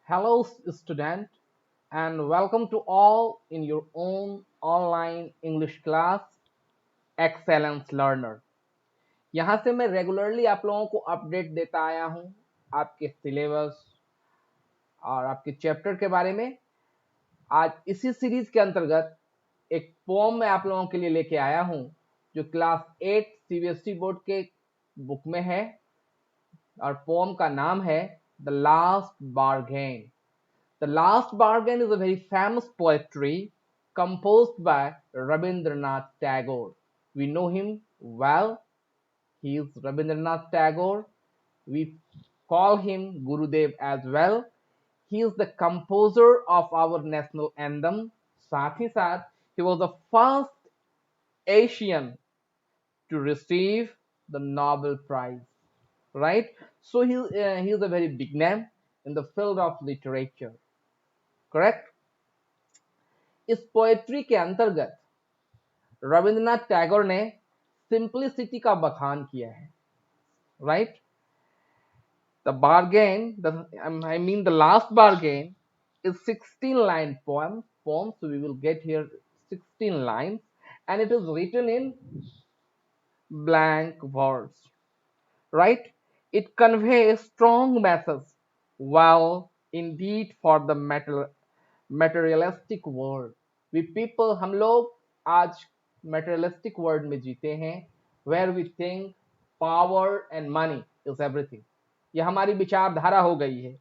Hello, student, and welcome to all in your own online English class, Excellence Learner. यहाँ से मैं regularly आप लोगों को अपडेट देता आया हूँ आपके सिलेबस और आपके चैप्टर के बारे में। आज इसी सीरीज के अंतर्गत एक पोम मैं आप लोगों के लिए लेके आया हूँ जो क्लास 8 सीबीएसई बोर्ड के बुक में है और पोम का नाम है the last bargain. The Last Bargain is a very famous poetry composed by Rabindranath Tagore. We know him well. He is Rabindranath Tagore. We call him Gurudev as well. He is the composer of our national anthem. साथ ही साथ he was the first Asian to receive the Nobel Prize. Right? So he is a very big name in the field of literature. Correct? इस poetry के अंतर्गत रविंद्रनाथ टैगोर ने simplicity का बखान किया है right the bargain I mean the last bargain is 16 line poem so we will get here 16 lines and it is written in blank words right it conveys strong message well indeed for the materialistic world we people हम लोग आज materialistic world में जीते हैं where we think power and money is everything ये हमारी विचारधारा हो गई है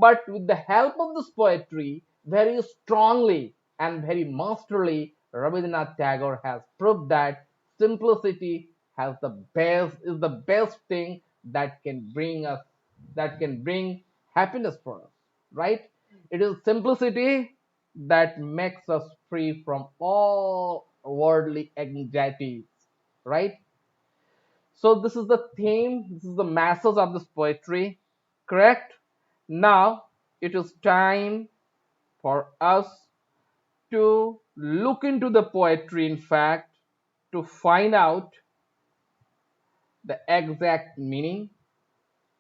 but with the help of this poetry very strongly and very masterly Rabindranath Tagore has proved that simplicity has the best is the best thing that can bring happiness for us right it is simplicity that makes us free from all worldly anxieties right so this is the theme this is the message of this poetry correct now it is time for us to look into the poetry in fact to find out the exact meaning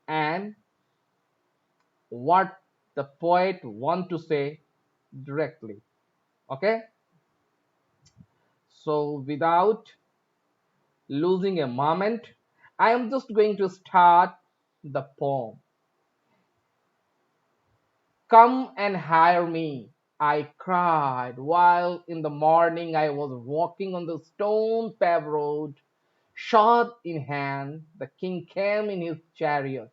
and what the poet want to say directly okay so without losing a moment I am just going to start the poem come and hire me I cried while in the morning I was walking on the stone paved road sword in hand the king came in his chariot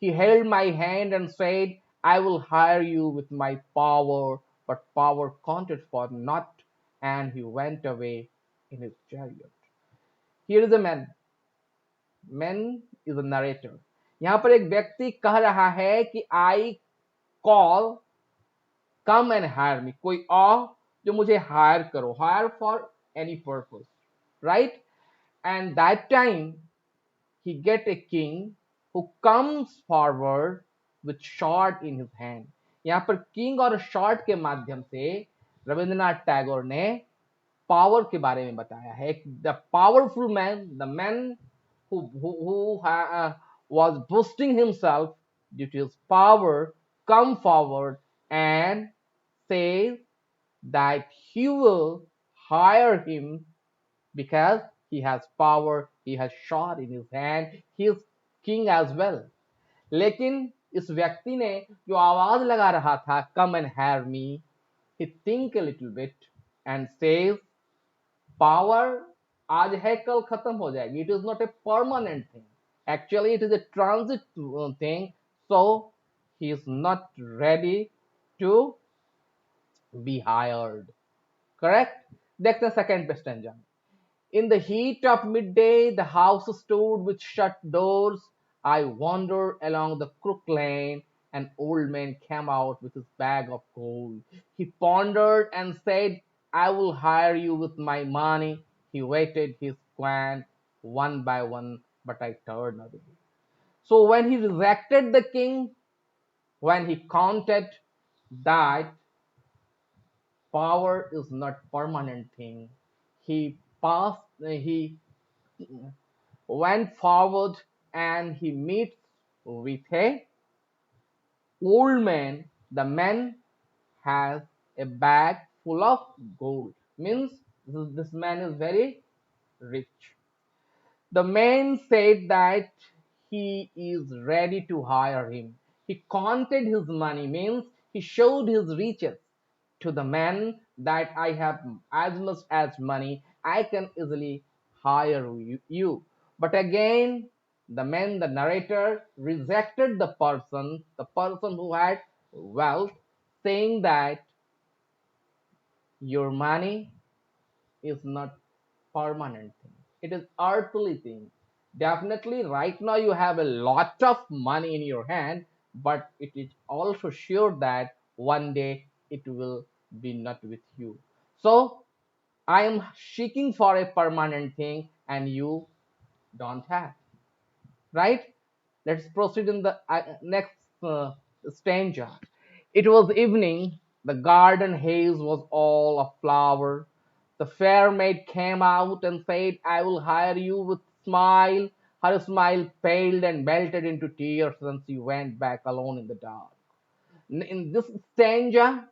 he held my hand and said I will hire you with my power but power counted for naught and he went away in his chariot here is a man is a narrator यहाँ पर एक व्यक्ति कह रहा है कि I call come and hire me कोई और जो मुझे हायर करो hire for any purpose right and that time he get a king who comes forward with sword in his hand यहाँ पर किंग और शॉर्ट के माध्यम से रविंद्रनाथ टैगोर ने पावर के बारे में बताया है the powerful man the man who was boasting himself due to his power come forward and says that he will hire him because he has power, he has sword in his hand, he is king as well. लेकिन इस व्यक्ति ने जो आवाज लगा रहा था come and hire me, he think a little bit and says power आज है कल खत्म हो जाएगी it is not a permanent thing actually it is a transit thing so he is not ready to be hired correct देखते हैं second stanza in the heat of midday the house stood with shut doors I wandered along the crooked lane an old man came out with his bag of gold he pondered and said I will hire you with my money he waited his coin one by one, but I turned away. So when he rejected the king, when he counted that power is not permanent thing, he went forward and he meets with a old man The man has a bag full of gold. Means this man is very rich. The man said that he is ready to hire him. He counted his money, means he showed his riches to the man that I have as much as money, I can easily hire you. But again, the man, the narrator, rejected the person who had wealth, saying that your money is not permanent thing. It is earthly thing. Definitely right now you have a lot of money in your hand, but it is also sure that one day it will be not with you. So I am seeking for a permanent thing and you don't have, right? Let's proceed in the next stanza. It was evening, the garden haze was all aflower. The fair maid came out and said, I will hire you with smile. Her smile paled and melted into tears, and she went back alone in the dark. In this stanza,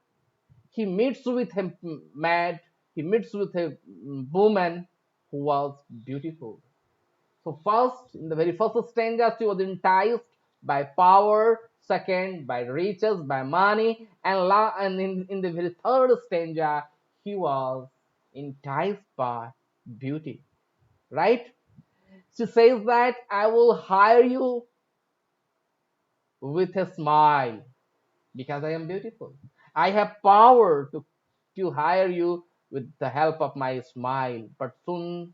he meets with a maid, he meets with a woman who was beautiful. So first, in the very first stanza, she was enticed by power, second by riches, by money, and in the very third stanza, he was enticed by beauty. Right? She says that I will hire you with a smile because I am beautiful. I have power to hire you with the help of my smile. But soon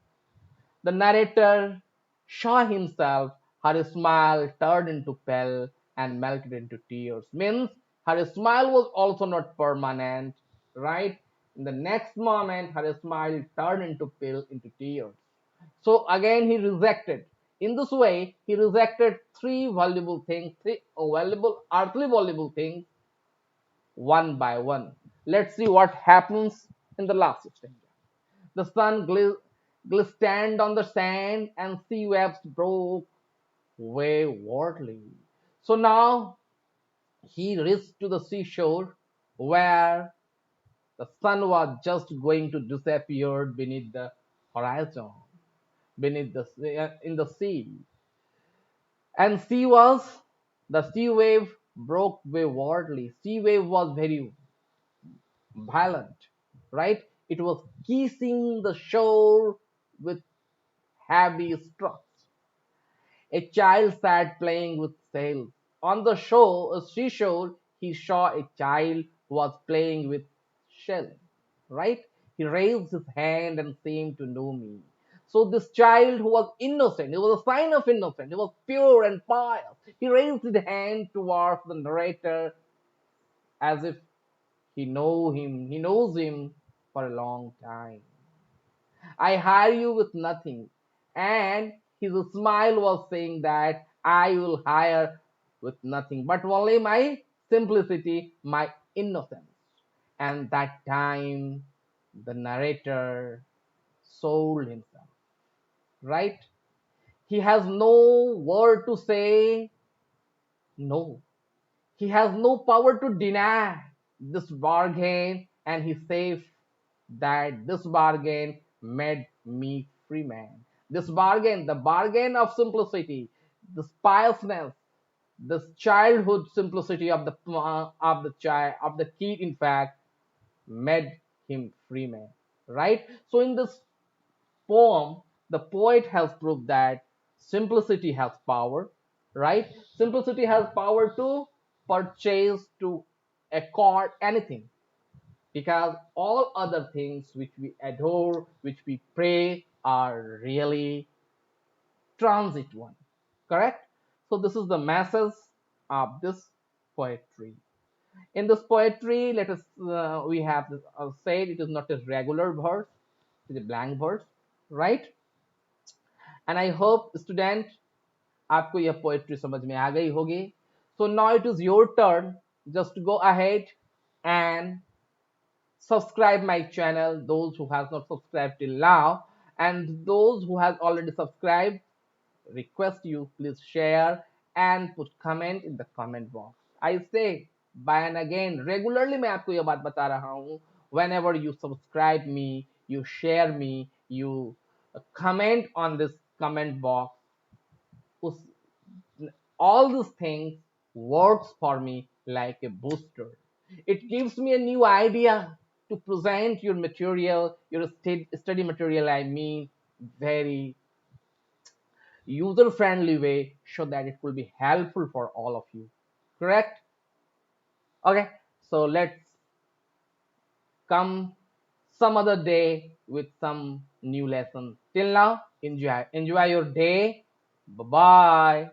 the narrator saw himself, her smile turned into pale and melted into tears. Means her smile was also not permanent, right? In the next moment, her smile turned into pale into tears. So again, he rejected. In this way, he rejected three valuable things, three valuable, earthly valuable things, one by one. Let's see what happens in the last stanza. The sun glistened on the sand, and sea waves broke waywardly. So now he reached to the seashore where the sun was just going to disappear beneath the horizon, beneath in the sea. And the sea wave broke waywardly. Sea wave was very violent, right? It was kissing the shore with heavy strokes. A child sat playing with sails. On the seashore, he saw a child who was playing with shell. Right? He raised his hand and seemed to know me. So this child who was innocent, it was a sign of innocence, he was pure and pious. He raised his hand towards the narrator as if he knows him for a long time. I hire you with nothing. And his smile was saying that I will hire with nothing, but only my simplicity, my innocence. And that time, the narrator sold himself, right? He has no word to say no. He has no power to deny this bargain, and he says that this bargain made me free man. This bargain, the bargain of simplicity, this piousness, this childhood simplicity of the child of the kid, in fact, made him free man. Right. So in this poem, the poet has proved that simplicity has power, right? Simplicity has power to purchase, to accord anything, because all other things which we adore, which we pray, are really transit one, correct? So this is the message of this poetry. In this poetry, let us we have said it is not a regular verse, it is a blank verse, right? And I hope student आपको यह poetry समझ में आ गई होगी. So now it is your turn. Just go ahead and subscribe my channel, those who have not subscribed till now, and those who have already subscribed, request you please share and put comment in the comment box. I say bye and again regularly मैं आपको ये बात बता रहा हूँ, whenever you subscribe me, you share me, you comment on this comment box, उस all these things works for me like a booster. It gives me a new idea to present your material, your study material, I mean, very user friendly way so that it will be helpful for all of you. Correct? Okay, so let's come some other day with some new lesson. Till now, enjoy your day. Bye bye.